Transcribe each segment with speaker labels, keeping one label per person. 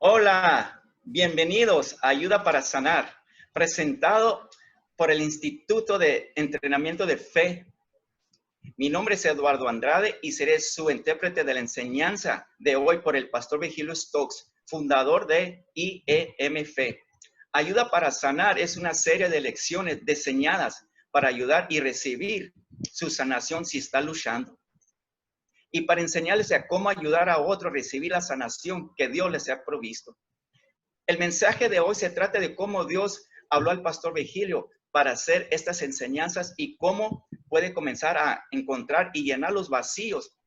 Speaker 1: Hola, bienvenidos a Ayuda para Sanar, presentado por el Instituto de Entrenamiento de Fe. Mi nombre es Eduardo Andrade y seré su intérprete de la enseñanza de hoy por el pastor Virgilio Stokes, fundador de IEMF. Ayuda para Sanar es una serie de lecciones diseñadas para ayudar y recibir su sanación si está luchando. Y para enseñarles a cómo ayudar a otros a recibir la sanación que Dios les ha provisto. El mensaje de hoy se trata de cómo Dios habló al pastor Virgilio para hacer estas enseñanzas y cómo puede comenzar a encontrar y llenar los vacíos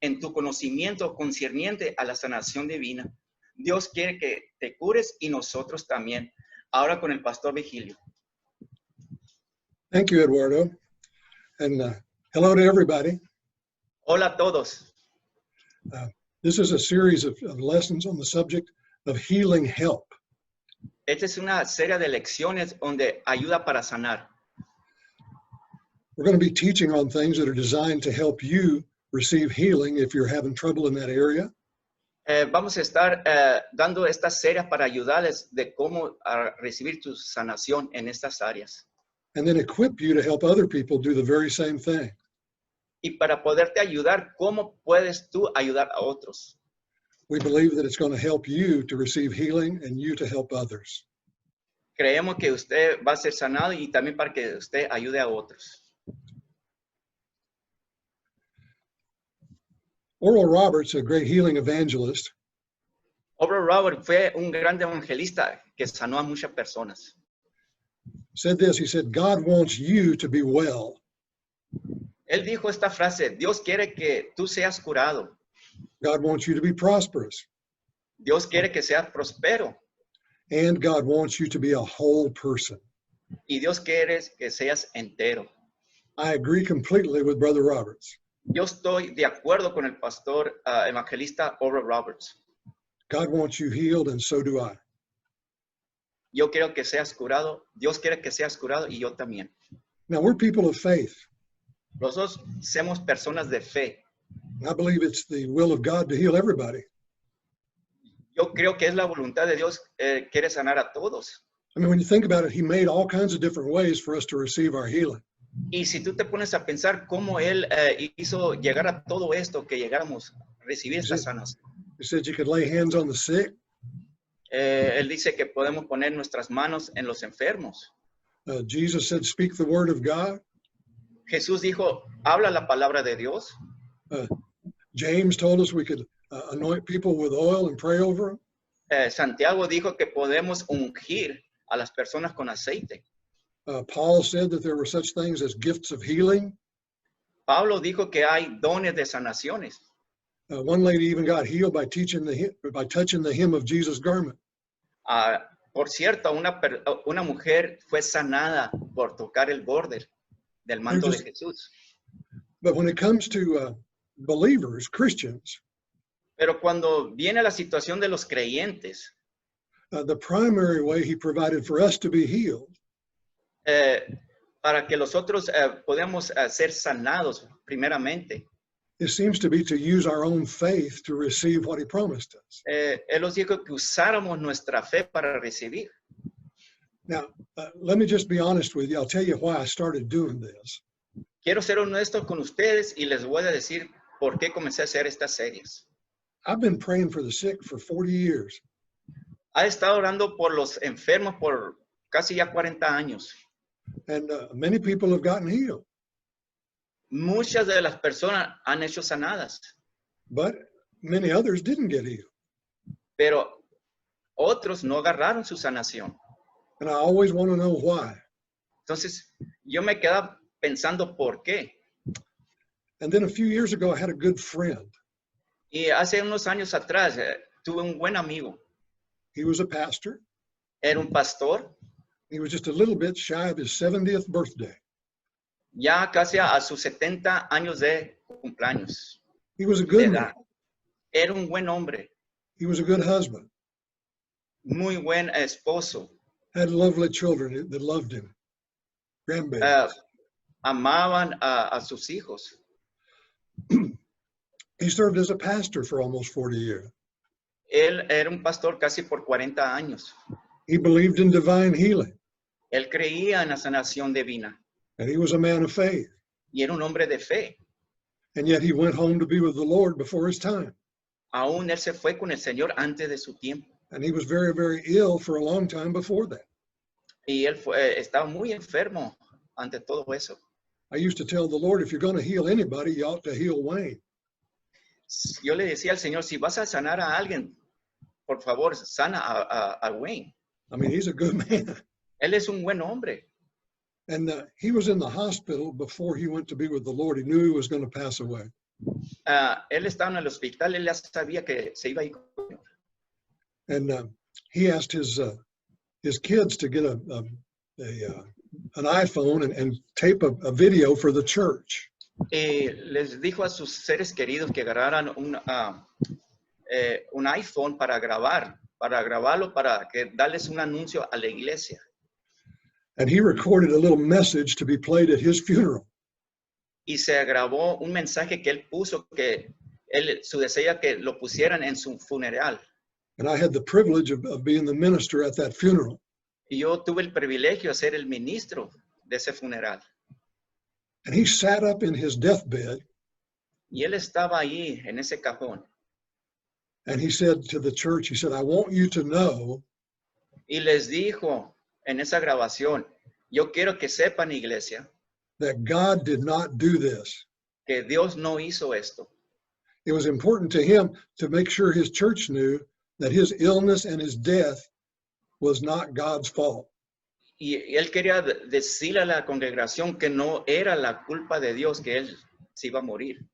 Speaker 1: en tu conocimiento concerniente a la sanación divina. Dios quiere que te cures y nosotros también. Ahora con el pastor Virgilio.
Speaker 2: Thank you, Eduardo. And hello to everybody.
Speaker 1: Hola a todos.
Speaker 2: This is a series of lessons on the subject of healing help.
Speaker 1: Esta es una serie de lecciones donde ayuda para sanar.
Speaker 2: We're going to be teaching on things that are designed to help you receive healing if you're having trouble in that area.
Speaker 1: Vamos a estar dando estas series para ayudarles de cómo recibir tu sanación en estas áreas.
Speaker 2: And then equip you to help other people do the very same thing.
Speaker 1: Y para poderte ayudar, ¿cómo puedes tú ayudar a otros?
Speaker 2: We believe that it's going to help you to receive healing and you to help others.
Speaker 1: Creemos que usted va a ser sanado y también para que usted ayude a otros.
Speaker 2: Oral Roberts, a great healing evangelist,
Speaker 1: Oral Roberts fue un gran evangelista que sanó a muchas personas.
Speaker 2: said this. He said, God wants you to be well.
Speaker 1: Él dijo esta frase: Dios quiere que tú seas curado.
Speaker 2: God wants you to be prosperous.
Speaker 1: Dios quiere que seas próspero.
Speaker 2: And God wants you to be a whole person.
Speaker 1: Y Dios quiere que seas entero.
Speaker 2: I agree completely with Brother Roberts.
Speaker 1: Yo estoy de acuerdo con el pastor evangelista Oral Roberts.
Speaker 2: God wants you healed, and so do I.
Speaker 1: Yo quiero que seas curado. Dios quiere que seas curado y yo también.
Speaker 2: Now, we're people of faith.
Speaker 1: Nosotros somos personas de fe.
Speaker 2: I believe it's the will of God to heal everybody.
Speaker 1: Yo creo que es la voluntad de Dios, quiere sanar a todos.
Speaker 2: I mean, when you think about it, he made all kinds of different ways for us to receive our healing.
Speaker 1: Y si tú te pones a pensar cómo Él hizo llegar a todo esto, que llegáramos a recibir esta sanación.
Speaker 2: He said you could lay hands on the sick.
Speaker 1: Él dice que podemos poner nuestras manos en los enfermos.
Speaker 2: Jesus said, speak the word of God.
Speaker 1: Jesús dijo, habla la palabra de Dios.
Speaker 2: James told us we could anoint people with oil and pray over them.
Speaker 1: Santiago dijo que podemos ungir a las personas con aceite.
Speaker 2: Paul said that there were such things as gifts of healing.
Speaker 1: Pablo dijo que hay dones de sanaciones.
Speaker 2: One lady even got healed by touching the hem of Jesus' garment.
Speaker 1: Por cierto, una mujer fue sanada por tocar el borde del manto de Jesús.
Speaker 2: But when it comes to believers, Christians,
Speaker 1: Pero cuando viene la situación de los creyentes,
Speaker 2: the primary way he provided for us to be healed
Speaker 1: para que nosotros podamos ser sanados primeramente,
Speaker 2: it seems to be to use our own faith to receive what he promised us.
Speaker 1: Él nos dijo que usáramos nuestra fe para recibir.
Speaker 2: Now, let me just be honest with you. I'll tell you why I started doing this.
Speaker 1: Quiero ser honesto con ustedes y les voy a decir por qué comencé a hacer estas series.
Speaker 2: I've been praying for the sick for 40 years.
Speaker 1: Ha estado orando por los enfermos por casi ya 40 años.
Speaker 2: And many people have gotten healed.
Speaker 1: Muchas de las personas han hecho sanadas,
Speaker 2: But many others didn't get healed.
Speaker 1: pero otros no agarraron su sanación.
Speaker 2: And I always want to know why.
Speaker 1: Entonces, yo me quedaba pensando por qué.
Speaker 2: And then a few years ago, I had a good friend.
Speaker 1: Y hace unos años atrás tuve un buen amigo.
Speaker 2: He was a pastor.
Speaker 1: Era un pastor,
Speaker 2: He was just a little bit shy of his 70th birthday.
Speaker 1: ya casi a sus 70 años de cumpleaños.
Speaker 2: He was a
Speaker 1: De
Speaker 2: good
Speaker 1: edad.
Speaker 2: man.
Speaker 1: Era un buen hombre,
Speaker 2: He was a good husband.
Speaker 1: muy buen esposo.
Speaker 2: Had lovely children that loved him. Grandbabies.
Speaker 1: Amaban a sus hijos.
Speaker 2: He served as a pastor for almost 40 years.
Speaker 1: Él era un pastor casi por 40 años.
Speaker 2: He believed in divine healing,
Speaker 1: Él creía en la sanación divina
Speaker 2: and he was a man of faith.
Speaker 1: y era un hombre de fe.
Speaker 2: And yet he went home to be with the Lord before his time.
Speaker 1: Aún él se fue con el Señor antes de su tiempo.
Speaker 2: And he was very, very ill for a long time before that.
Speaker 1: Y él estaba muy enfermo ante todo eso.
Speaker 2: I used to tell the Lord, if you're going to heal anybody, you ought to heal Wayne.
Speaker 1: Yo le decía al Señor, si vas a sanar a alguien, por favor, sana a Wayne.
Speaker 2: I mean, he's a good man.
Speaker 1: Él es un buen hombre.
Speaker 2: And he was in the hospital before he went to be with the Lord. He knew he was going to pass away.
Speaker 1: Él estaba en el hospital, él ya sabía que se iba a ir.
Speaker 2: And he asked his kids to get an iPhone and tape a video for the church.
Speaker 1: Les dijo a sus seres queridos que agarraran un iPhone para grabarlo, para que darles un anuncio a la iglesia.
Speaker 2: And he recorded a little message to be played at his funeral.
Speaker 1: Y se grabó un mensaje que él puso, que su deseo que lo pusieran en su funeral.
Speaker 2: And I had the privilege of being the minister at that funeral.
Speaker 1: Y yo tuve el privilegio de ser el ministro de ese funeral.
Speaker 2: And he sat up in his deathbed.
Speaker 1: Y él estaba ahí en ese cajón.
Speaker 2: And he said to the church, he said, I want you to know
Speaker 1: Y les dijo en esa grabación, yo quiero que sepan, iglesia,
Speaker 2: that God did not do this.
Speaker 1: que Dios no hizo esto.
Speaker 2: It was important to him to make sure his church knew that his illness and his death was not God's fault.
Speaker 1: Y él quería decirle a la congregación que no era la culpa de Dios que él se iba a morir.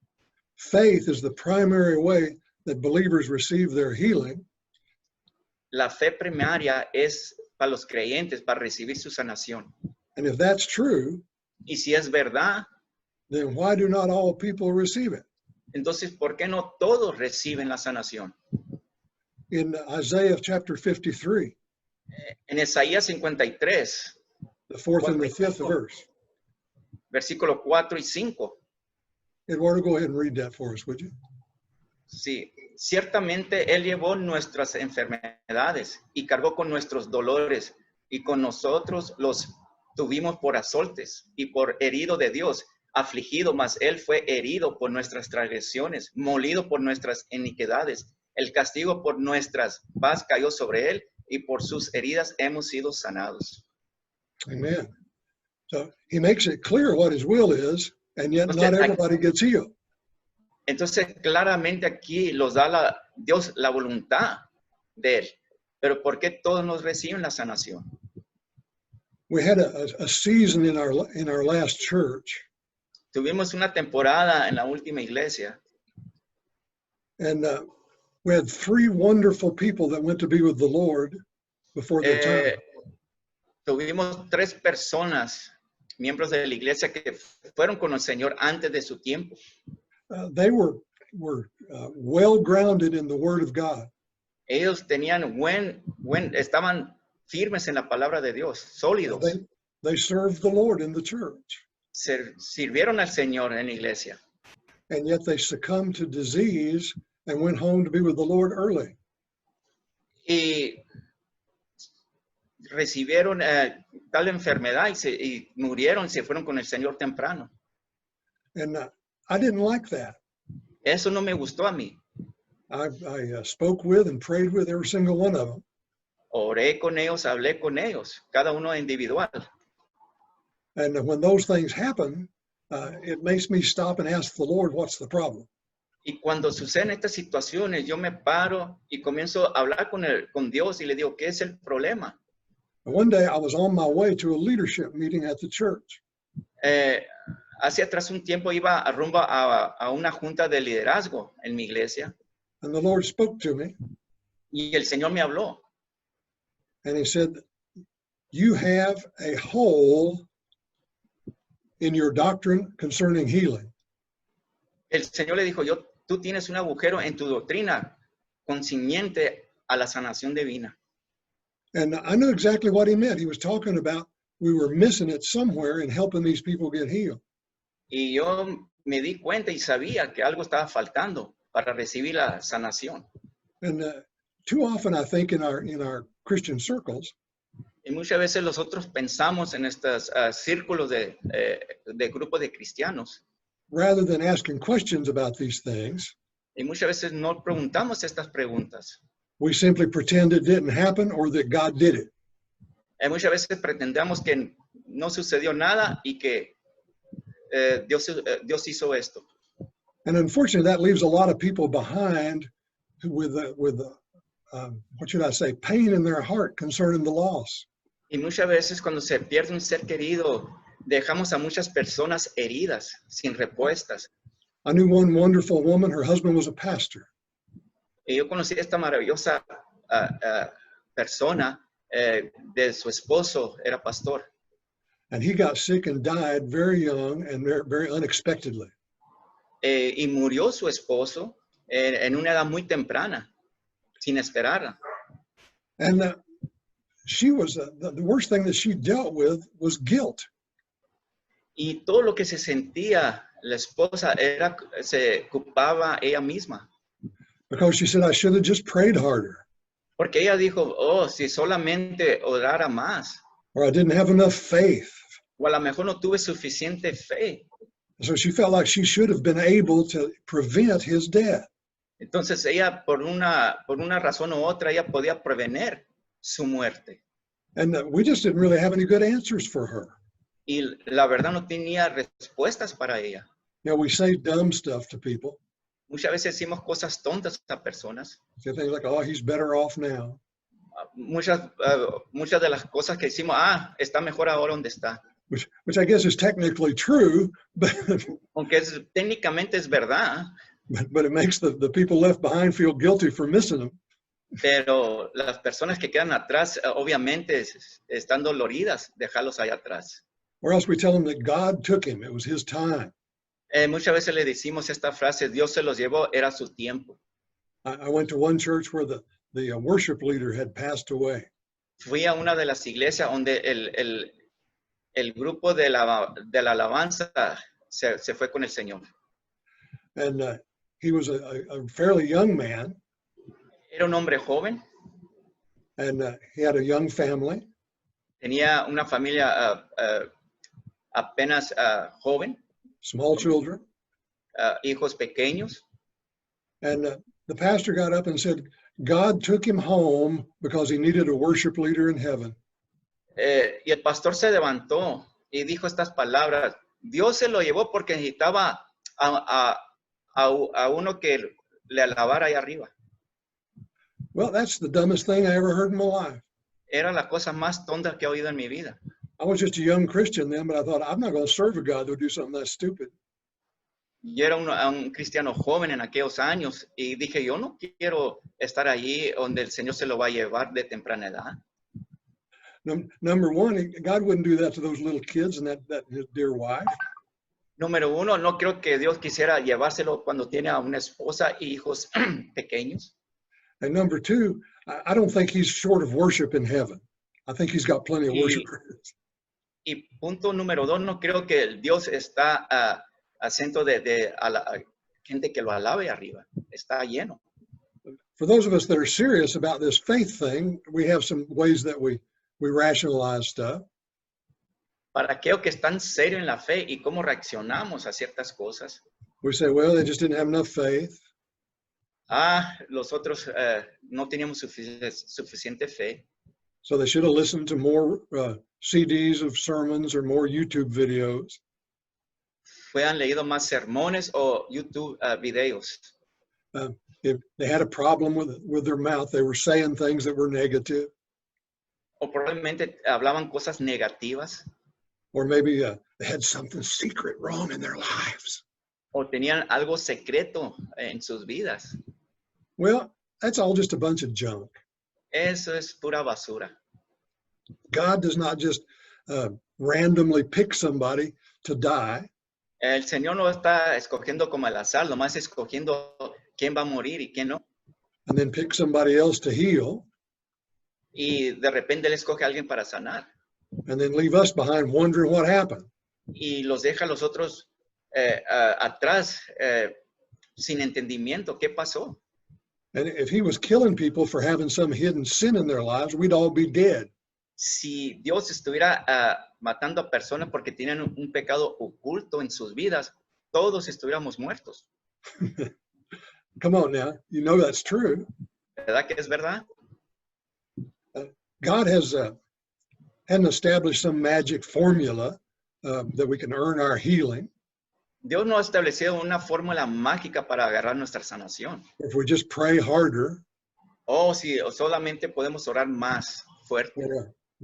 Speaker 2: Faith is the primary way that believers receive their healing.
Speaker 1: La fe primaria es para los creyentes, para recibir su sanación.
Speaker 2: And if that's true,
Speaker 1: Y si es verdad,
Speaker 2: then why do not all people receive it?
Speaker 1: entonces, ¿por qué no todos reciben la sanación?
Speaker 2: In Isaiah chapter 53,
Speaker 1: En Isaías 53,
Speaker 2: the fourth and the fifth verse.
Speaker 1: versículo 4 y 5.
Speaker 2: Eduardo, go ahead and read that for us, would you?
Speaker 1: Sí, ciertamente Él llevó nuestras enfermedades y cargó con nuestros dolores, y con nosotros los tuvimos por azotes y por herido de Dios, afligido, mas Él fue herido por nuestras transgresiones, molido por nuestras iniquidades. El castigo por nuestras paz cayó sobre Él, y por sus heridas hemos sido sanados.
Speaker 2: Amen. So he makes it clear what his will is, and yet not everybody gets healed.
Speaker 1: Entonces, claramente aquí los da Dios la voluntad de Él. Pero ¿por qué todos nos reciben la sanación?
Speaker 2: We had a season in our last church,
Speaker 1: Tuvimos una temporada en la última iglesia
Speaker 2: and we had 3 wonderful people that went to be with the Lord before their time.
Speaker 1: Tuvimos 3 personas, miembros de la iglesia, que fueron con el Señor antes de su tiempo.
Speaker 2: They were well grounded in the Word of God.
Speaker 1: Ellos tenían estaban firmes en la palabra de Dios, sólidos.
Speaker 2: They served the Lord in the church.
Speaker 1: Sirvieron al Señor en la iglesia.
Speaker 2: And yet they succumbed to disease and went home to be with the Lord early.
Speaker 1: Y recibieron tal enfermedad y murieron, se fueron con el Señor temprano.
Speaker 2: And I didn't like that.
Speaker 1: Eso no me gustó a mí.
Speaker 2: I spoke with and prayed with every single one of them.
Speaker 1: Oré con ellos, hablé con ellos, cada uno individual.
Speaker 2: And when those things happen, it makes me stop and ask the Lord, what's the problem?
Speaker 1: Y cuando suceden estas situaciones, yo me paro y comienzo a hablar con Dios y le digo, ¿qué es el problema?
Speaker 2: And one day I was on my way to a leadership meeting at the church.
Speaker 1: Hace atrás un tiempo iba rumbo a una junta de liderazgo en mi iglesia.
Speaker 2: And the Lord spoke to me.
Speaker 1: Y el Señor me habló.
Speaker 2: And he said, you have a hole in your doctrine concerning healing.
Speaker 1: El Señor le dijo, tú tienes un agujero en tu doctrina concerniente a la sanación divina.
Speaker 2: And I knew exactly what he meant. He was talking about we were missing it somewhere in helping these people get healed.
Speaker 1: Y yo me di cuenta y sabía que algo estaba faltando para recibir la sanación.
Speaker 2: And too often, I think in our Christian circles,
Speaker 1: Y muchas veces nosotros pensamos en estos círculos de grupos de cristianos.
Speaker 2: rather than asking questions about these things,
Speaker 1: Y muchas veces no preguntamos estas preguntas.
Speaker 2: we simply pretend it didn't happen or that God did it.
Speaker 1: Muchas veces pretendemos que no sucedió nada y que Dios hizo esto.
Speaker 2: And unfortunately, that leaves a lot of people behind with what should I say, pain in their heart concerning the loss.
Speaker 1: Y muchas veces cuando se pierde un ser querido, dejamos a muchas personas heridas, sin respuestas.
Speaker 2: I knew one wonderful woman, her husband was a pastor.
Speaker 1: Y yo conocí a esta maravillosa persona de su esposo, era pastor.
Speaker 2: And he got sick and died very young and very unexpectedly.
Speaker 1: Y murió su esposo en una edad muy temprana, sin esperarla.
Speaker 2: And she was, the worst thing that she dealt with was guilt.
Speaker 1: Y todo lo que se sentía la esposa se culpaba ella misma.
Speaker 2: Because she said, I should have just prayed harder.
Speaker 1: Porque ella dijo, oh, si solamente orara más.
Speaker 2: Or I didn't have enough faith.
Speaker 1: O a lo mejor no tuve suficiente fe.
Speaker 2: So she felt like she should have been able to prevent his death.
Speaker 1: Entonces ella, por una razón u otra, ella podía prevenir su muerte.
Speaker 2: And we just didn't really have any good answers for her.
Speaker 1: Y la verdad no tenía respuestas para ella.
Speaker 2: You know, we say dumb stuff to people.
Speaker 1: Muchas veces decimos cosas tontas a personas.
Speaker 2: Say things like, oh, he's better off now.
Speaker 1: Muchas de las cosas que decimos, está mejor ahora donde está.
Speaker 2: Which I guess is technically true, but
Speaker 1: Aunque técnicamente es verdad,
Speaker 2: but it makes the people left behind feel guilty for missing them.
Speaker 1: pero las personas que quedan atrás, obviamente, están doloridas, dejarlos allá atrás.
Speaker 2: Or else we tell them that God took him. It was his time.
Speaker 1: Muchas veces le decimos esta frase, Dios se los llevó, era su tiempo.
Speaker 2: I went to one church where the worship leader had passed away.
Speaker 1: Fui a una de las iglesias donde el grupo de la alabanza se fue con el Señor.
Speaker 2: And he was a fairly young man.
Speaker 1: Era un hombre joven,
Speaker 2: And he had a young family.
Speaker 1: tenía una familia apenas joven,
Speaker 2: Small children.
Speaker 1: hijos pequeños.
Speaker 2: And the pastor got up and said, God took him home because he needed a worship leader in heaven.
Speaker 1: Y el pastor se levantó y dijo estas palabras. Dios se lo llevó porque necesitaba a uno que le alabara ahí arriba.
Speaker 2: Well, that's the dumbest thing I ever heard in my life.
Speaker 1: Era la cosa más tonta que he oído en mi vida.
Speaker 2: I was just a young Christian then, but I thought, I'm not going to serve a God that would do something that stupid.
Speaker 1: Yo era un cristiano joven en aquellos años y dije, yo no quiero estar allí donde el Señor se lo va a llevar de temprana edad.
Speaker 2: Number one, God wouldn't do that to those little kids and that his dear wife.
Speaker 1: Número uno, no creo que Dios quisiera llevárselo cuando tiene a una esposa y hijos pequeños.
Speaker 2: And number two, I don't think he's short of worship in heaven. I think he's got plenty of worshipers.
Speaker 1: Y punto número dos, no creo que el Dios está acento de a la gente que lo alabe arriba. Está lleno.
Speaker 2: For those of us that are serious about this faith thing, we have some ways that we rationalize stuff.
Speaker 1: Para aquellos que están serios en la fe y cómo reaccionamos a ciertas cosas.
Speaker 2: We say, well, they just didn't have enough faith.
Speaker 1: Los otros no teníamos suficiente fe.
Speaker 2: So they should have listened to more CDs of sermons or more YouTube videos.
Speaker 1: Han leído más sermones o YouTube videos.
Speaker 2: If they had a problem with their mouth, they were saying things that were negative.
Speaker 1: O probablemente hablaban cosas negativas.
Speaker 2: Or maybe they had something secret wrong in their lives.
Speaker 1: O tenían algo secreto en sus vidas.
Speaker 2: Well, that's all just a bunch of junk.
Speaker 1: Eso es pura basura.
Speaker 2: God does not just randomly pick somebody to die.
Speaker 1: El Señor no está escogiendo como al azar, nomás escogiendo quién va a morir y quién no.
Speaker 2: And then pick somebody else to heal.
Speaker 1: Y de repente Él escoge a alguien para sanar.
Speaker 2: And then leave us behind wondering what happened.
Speaker 1: Y los deja a los otros atrás sin entendimiento. ¿Qué pasó?
Speaker 2: And if he was killing people for having some hidden sin in their lives, we'd all be dead.
Speaker 1: Si Dios estuviera matando a personas porque tienen un pecado oculto en sus vidas, todos estuviéramos muertos.
Speaker 2: Come on now, you know that's true.
Speaker 1: ¿Verdad que es verdad?
Speaker 2: God hadn't established some magic formula that we can earn our healing.
Speaker 1: Dios no ha establecido una fórmula mágica para agarrar nuestra sanación.
Speaker 2: If we just pray harder,
Speaker 1: O si solamente podemos orar más fuerte.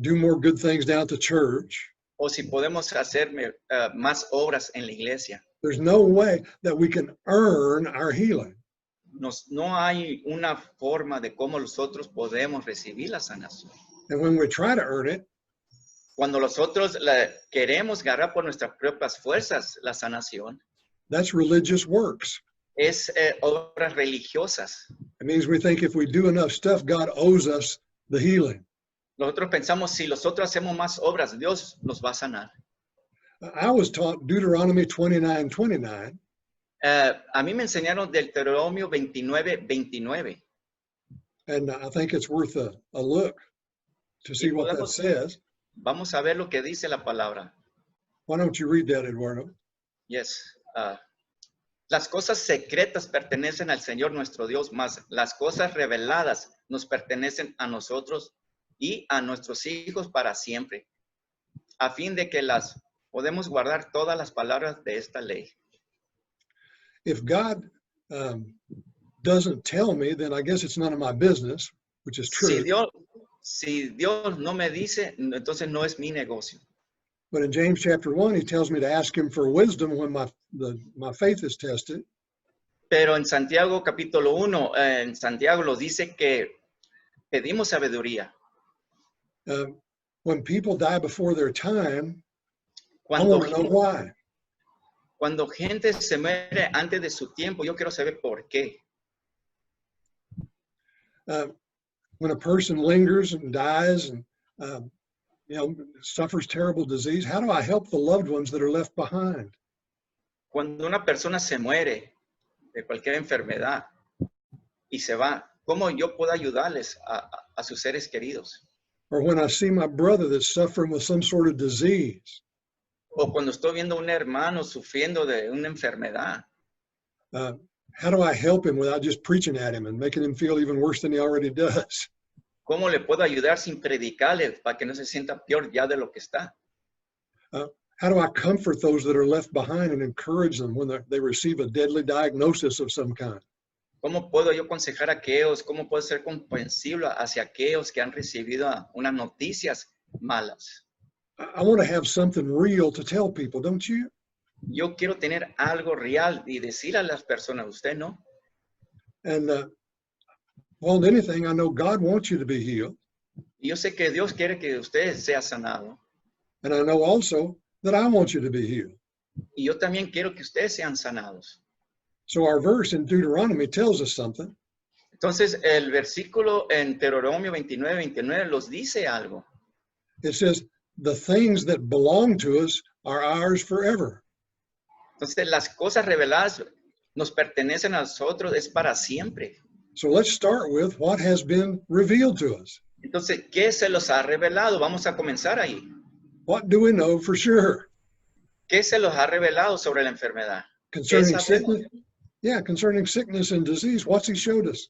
Speaker 2: do more good things down at the church.
Speaker 1: O si podemos hacer más obras en la iglesia.
Speaker 2: There's no way that we can earn our healing.
Speaker 1: No hay una forma de cómo nosotros podemos recibir la sanación.
Speaker 2: And when we try to earn it,
Speaker 1: Cuando nosotros queremos agarrar por nuestras propias fuerzas la sanación,
Speaker 2: that's religious works.
Speaker 1: es obras religiosas.
Speaker 2: It means we think if we do enough stuff, God owes us the healing.
Speaker 1: Nosotros pensamos, si nosotros hacemos más obras, Dios nos va a sanar.
Speaker 2: I was taught Deuteronomy 29:29.
Speaker 1: A mí me enseñaron del Deuteronomio 29:29.
Speaker 2: And I think it's worth a look to see what that says.
Speaker 1: Vamos a ver lo que dice la palabra.
Speaker 2: Why don't you read that, Eduardo?
Speaker 1: Yes. Las cosas secretas pertenecen al Señor nuestro Dios, mas las cosas reveladas nos pertenecen a nosotros y a nuestros hijos para siempre, a fin de que las podemos guardar todas las palabras de esta ley.
Speaker 2: If God doesn't tell me, then I guess it's none of my business, which is true.
Speaker 1: Si Dios no me dice, entonces no es mi negocio.
Speaker 2: But in James chapter 1, he tells me to ask him for wisdom when my faith is tested.
Speaker 1: Pero en Santiago capítulo 1, en Santiago nos dice que pedimos sabiduría.
Speaker 2: When people die before their time, I want to know why.
Speaker 1: Cuando gente se muere antes de su tiempo, yo quiero saber por qué.
Speaker 2: When a person lingers and dies and suffers terrible disease, how do I help the loved ones that are left behind?
Speaker 1: Cuando una persona se muere de cualquier enfermedad y se va, ¿cómo yo puedo ayudarles a sus seres queridos?
Speaker 2: Or when I see my brother that's suffering with some sort of disease.
Speaker 1: O cuando estoy viendo a un hermano sufriendo de una enfermedad.
Speaker 2: How do I help him without just preaching at him and making him feel even worse than he already does?
Speaker 1: ¿Cómo le puedo ayudar sin predicarle para que no se sienta peor ya de lo que está?
Speaker 2: How do I comfort those that are left behind and encourage them when they receive a deadly diagnosis of some kind?
Speaker 1: ¿Cómo puedo yo aconsejar a aquellos? ¿Cómo puedo ser comprensible hacia aquellos que han recibido unas noticias malas?
Speaker 2: I want to have something real to tell people, don't you?
Speaker 1: Yo quiero tener algo real y decir a las personas, ¿usted no?
Speaker 2: And well, anything, I know God wants you to be healed.
Speaker 1: Yo sé que Dios quiere que usted sea sanado.
Speaker 2: And I know also that I want you to be healed.
Speaker 1: Y yo también quiero que ustedes sean sanados.
Speaker 2: So our verse in Deuteronomy tells us something.
Speaker 1: Entonces, el versículo en Deuteronomio 29:29 nos dice algo.
Speaker 2: It says, the things that belong to us are ours forever.
Speaker 1: Entonces, las cosas reveladas nos pertenecen a nosotros, es para siempre.
Speaker 2: So let's start with what has been revealed to us.
Speaker 1: Entonces, ¿qué se los ha revelado? Vamos a comenzar ahí.
Speaker 2: What do we know for sure?
Speaker 1: ¿Qué se los ha revelado sobre la enfermedad?
Speaker 2: Concerning sickness? Yeah, concerning sickness and disease, what's he showed us?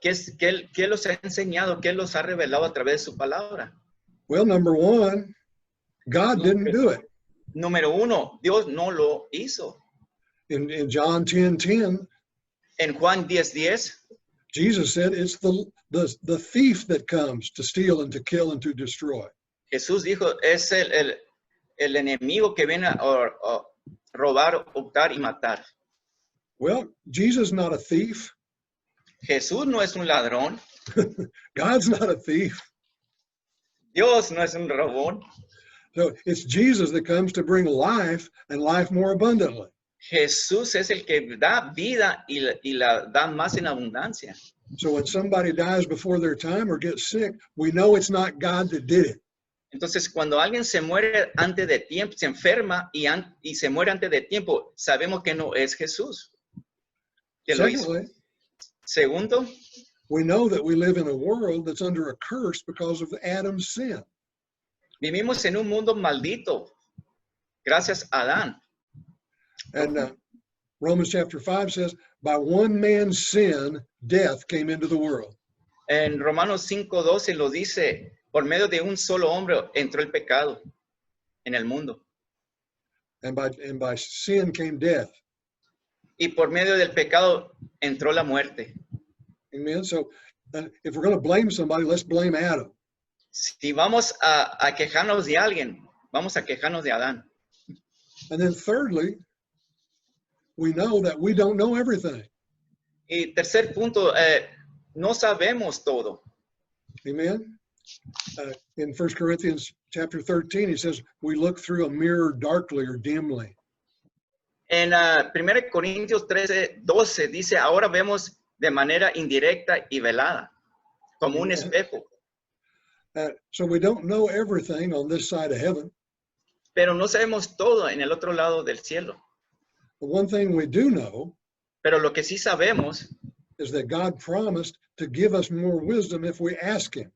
Speaker 1: ¿Qué los ha enseñado? ¿Qué los ha revelado a través de su palabra?
Speaker 2: Well, number one, God didn't do it.
Speaker 1: Número uno, Dios no lo hizo.
Speaker 2: In John 10:10,
Speaker 1: en Juan 10:10,
Speaker 2: Jesus said it's the thief that comes to steal and to kill and to destroy.
Speaker 1: Jesús dijo, es el enemigo que viene a robar, hurtar y matar.
Speaker 2: Well, Jesus is not a thief.
Speaker 1: Jesús no es un ladrón.
Speaker 2: God's not a thief.
Speaker 1: Dios no es un robón.
Speaker 2: So it's Jesus that comes to bring life and life more abundantly.
Speaker 1: Jesús es el que da vida y la da más en abundancia.
Speaker 2: So when somebody dies before their time or gets sick, we know it's not God that did it.
Speaker 1: Entonces, cuando alguien se muere antes de tiempo, se enferma y se muere antes de tiempo, sabemos que no es Jesús que lo hizo. Segundo,
Speaker 2: we know that we live in a world that's under a curse because of Adam's sin.
Speaker 1: vivimos en un mundo maldito gracias a Adán.
Speaker 2: And Romans chapter 5 says, by one man's sin, death came into the world.
Speaker 1: En Romanos 5:12 lo dice, por medio de un solo hombre entró el pecado en el mundo.
Speaker 2: And by sin came death.
Speaker 1: Y por medio del pecado entró la muerte.
Speaker 2: Amen. So if we're going to blame somebody, let's blame Adam.
Speaker 1: Si vamos a quejarnos de alguien, vamos a quejarnos de Adán.
Speaker 2: And then thirdly, we know that we don't know everything.
Speaker 1: Y tercer punto, no sabemos todo.
Speaker 2: Amen. In 1 Corinthians chapter 13, he says, we look through a mirror darkly or dimly.
Speaker 1: En 1 Corintios 13:12 dice, ahora vemos de manera indirecta y velada, como un espejo.
Speaker 2: So we don't know everything on this side of heaven.
Speaker 1: Pero no sabemos todo en el otro lado del cielo.
Speaker 2: But one thing we do know
Speaker 1: Pero lo que sí sabemos,
Speaker 2: is that God promised to give us more wisdom if we ask him.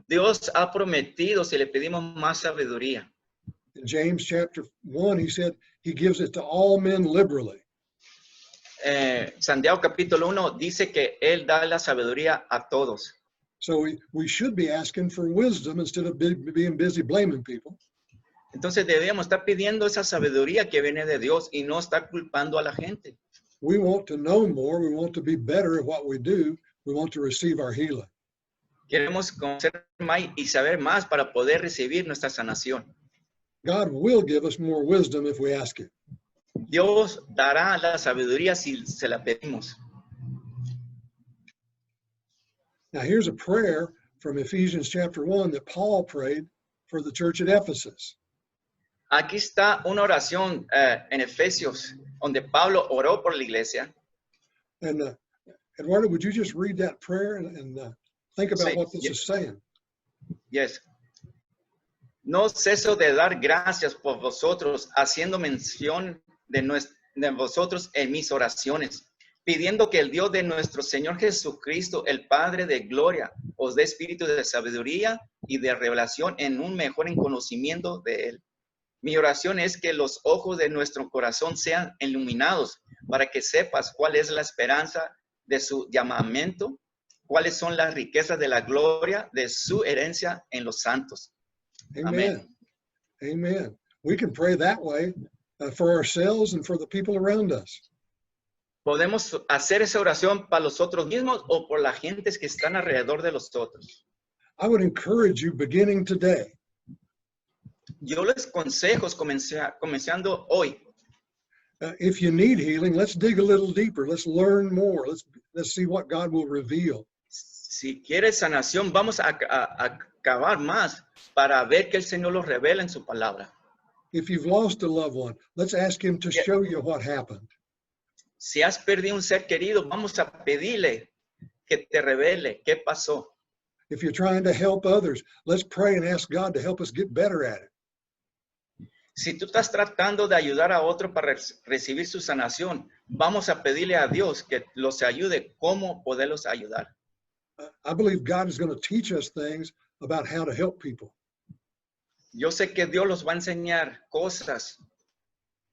Speaker 1: Dios ha prometido si le pedimos más sabiduría.
Speaker 2: In James chapter 1, he said he gives it to all men liberally.
Speaker 1: Santiago capítulo 1 dice que Él da la sabiduría a todos.
Speaker 2: So we should be asking for wisdom instead of being busy blaming people.
Speaker 1: Entonces debemos estar pidiendo esa sabiduría que viene de Dios y no estar culpando a la gente.
Speaker 2: We want to know more. We want to be better at what we do. We want to receive our healing.
Speaker 1: Queremos conocer más y saber más para poder recibir nuestra sanación.
Speaker 2: God will give us more wisdom if we ask it.
Speaker 1: Dios dará la sabiduría si se la pedimos.
Speaker 2: Now here's a prayer from Ephesians chapter 1 that Paul prayed for the church at Ephesus.
Speaker 1: Aquí está una oración en Efesios donde Pablo oró por la iglesia.
Speaker 2: And Eduardo, would you just read that prayer and think about what this is saying?
Speaker 1: Yes. No ceso de dar gracias por vosotros, haciendo mención de vosotros en mis oraciones, pidiendo que el Dios de nuestro Señor Jesucristo, el Padre de gloria, os dé espíritu de sabiduría y de revelación en un mejor conocimiento de Él. Mi oración es que los ojos de nuestro corazón sean iluminados para que sepas cuál es la esperanza de su llamamiento, cuáles son las riquezas de la gloria de su herencia en los santos.
Speaker 2: Amen. Amen. We can pray that way for ourselves and for the people around us.
Speaker 1: Podemos hacer esa oración para nosotros mismos o por las gentes que están alrededor de nosotros.
Speaker 2: I would encourage you beginning today.
Speaker 1: Yo les consejo, comenzando hoy,
Speaker 2: if you need healing, let's dig a little deeper. Let's learn more. Let's see what God will reveal.
Speaker 1: si quieres sanación, vamos a cavar más para ver que el Señor lo revela en su palabra.
Speaker 2: If you've lost a loved one, let's ask him to show you what happened.
Speaker 1: Si has perdido un ser querido, vamos a pedirle que te revele qué pasó.
Speaker 2: If you're trying to help others, let's pray and ask God to help us get better at it.
Speaker 1: Si tú estás tratando de ayudar a otro para recibir su sanación, vamos a pedirle a Dios que los ayude cómo poderlos ayudar.
Speaker 2: I believe God is going to teach us things about how to help people.
Speaker 1: Yo sé que Dios los va a enseñar cosas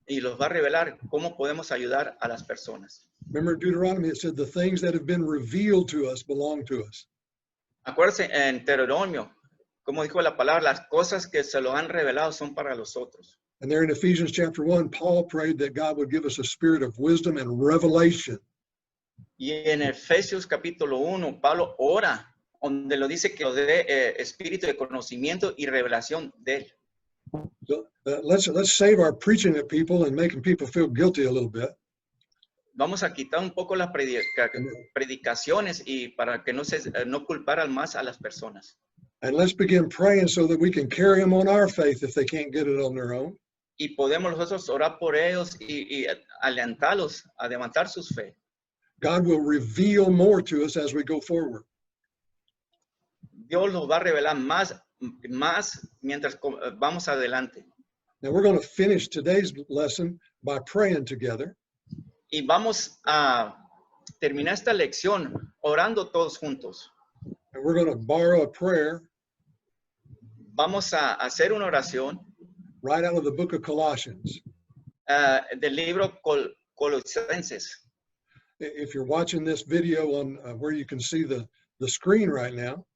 Speaker 1: y los va a revelar cómo podemos ayudar a las personas.
Speaker 2: Remember in Deuteronomy, it said the things that have been revealed to us belong to us.
Speaker 1: Acuérdense en Deuteronomio, como dijo la palabra, las cosas que se lo han revelado son para los otros.
Speaker 2: And there in Ephesians chapter 1, Paul prayed that God would give us a spirit of wisdom and revelation.
Speaker 1: Y en Efesios capítulo 1, Pablo ora, donde lo dice que lo dé espíritu de conocimiento y revelación de él.
Speaker 2: So, let's save our preaching at people and making people feel guilty a little bit.
Speaker 1: Vamos a quitar un poco las predicaciones y para que no culparan más a las personas.
Speaker 2: And let's begin praying so that we can carry them on our faith if they can't get it on their own.
Speaker 1: Y podemos nosotros orar por ellos y alentarlos a levantar sus fe.
Speaker 2: God will reveal more to us as we go forward.
Speaker 1: Dios los va a revelar más mientras vamos adelante.
Speaker 2: Now we're going to finish today's lesson by praying together.
Speaker 1: Y vamos a terminar esta lección orando todos juntos.
Speaker 2: And we're going to borrow a prayer
Speaker 1: Vamos a hacer una oración
Speaker 2: right out of the book of Colossians.
Speaker 1: del libro Colosenses.
Speaker 2: If you're watching this video on where you can see the screen right now,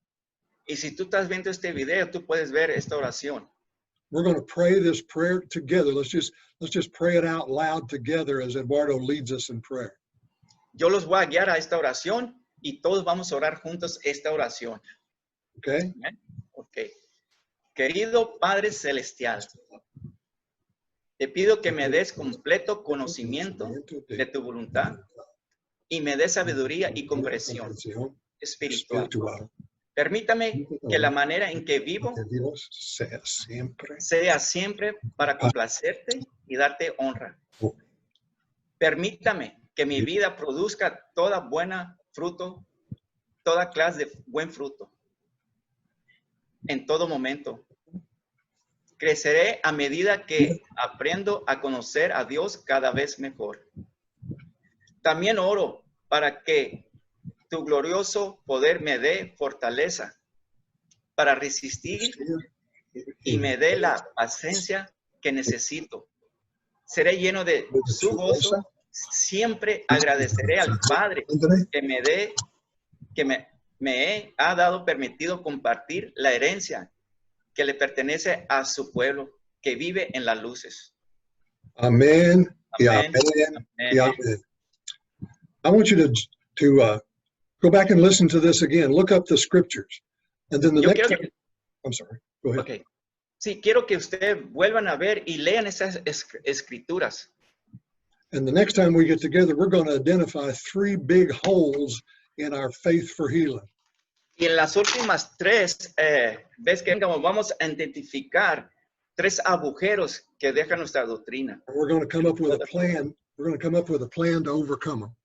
Speaker 1: Y si tú estás viendo este video, tú puedes ver esta oración.
Speaker 2: we're going to pray this prayer together. Let's just pray it out loud together as Eduardo leads us in prayer.
Speaker 1: Yo los voy a guiar a esta oración y todos vamos a orar juntos esta oración.
Speaker 2: Okay?
Speaker 1: ¿Eh? Ok. Querido Padre Celestial, te pido que me des completo conocimiento de tu voluntad y me des sabiduría y comprensión espiritual. Permítame que la manera en que vivo
Speaker 2: Que Dios sea siempre.
Speaker 1: sea siempre para complacerte y darte honra. Permítame que mi vida produzca toda buena fruto, toda clase de buen fruto, en todo momento. Creceré a medida que aprendo a conocer a Dios cada vez mejor. También oro para que tu glorioso poder me dé fortaleza para resistir y me dé la paciencia que necesito. Seré lleno de su gozo. Siempre agradeceré al Padre que me ha dado permitido compartir la herencia que le pertenece a su pueblo que vive en las luces.
Speaker 2: Amen. Y
Speaker 1: Amén.
Speaker 2: amen. Y
Speaker 1: Amén.
Speaker 2: amen. I want you to go back and listen to this again. Look up the scriptures. And then the
Speaker 1: Yo
Speaker 2: next
Speaker 1: quiero
Speaker 2: time,
Speaker 1: que,
Speaker 2: I'm sorry. Go ahead.
Speaker 1: okay. Sí, quiero que ustedes vuelvan a ver y lean esas escrituras.
Speaker 2: And the next time we get together, we're going to identify 3 big holes in our faith for healing.
Speaker 1: Y en las últimas 3 veces que vamos a identificar 3 agujeros que deja nuestra doctrina.
Speaker 2: And we're going to come up with a plan. We're going to come up with a plan to overcome them.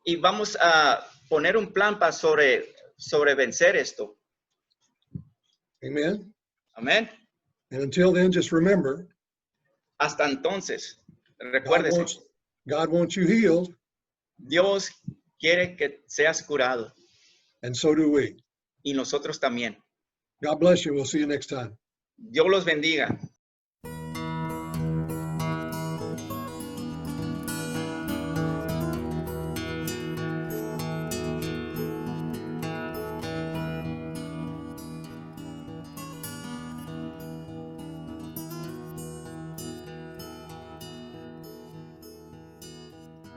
Speaker 1: Y vamos a poner un plan para sobre vencer esto.
Speaker 2: Amen.
Speaker 1: Amén.
Speaker 2: And until then, just remember,
Speaker 1: Hasta entonces,
Speaker 2: God
Speaker 1: recuérdese,
Speaker 2: wants you healed,
Speaker 1: Dios quiere que seas curado
Speaker 2: and so do we.
Speaker 1: y nosotros también.
Speaker 2: God bless you. We'll see you next time.
Speaker 1: Dios los bendiga.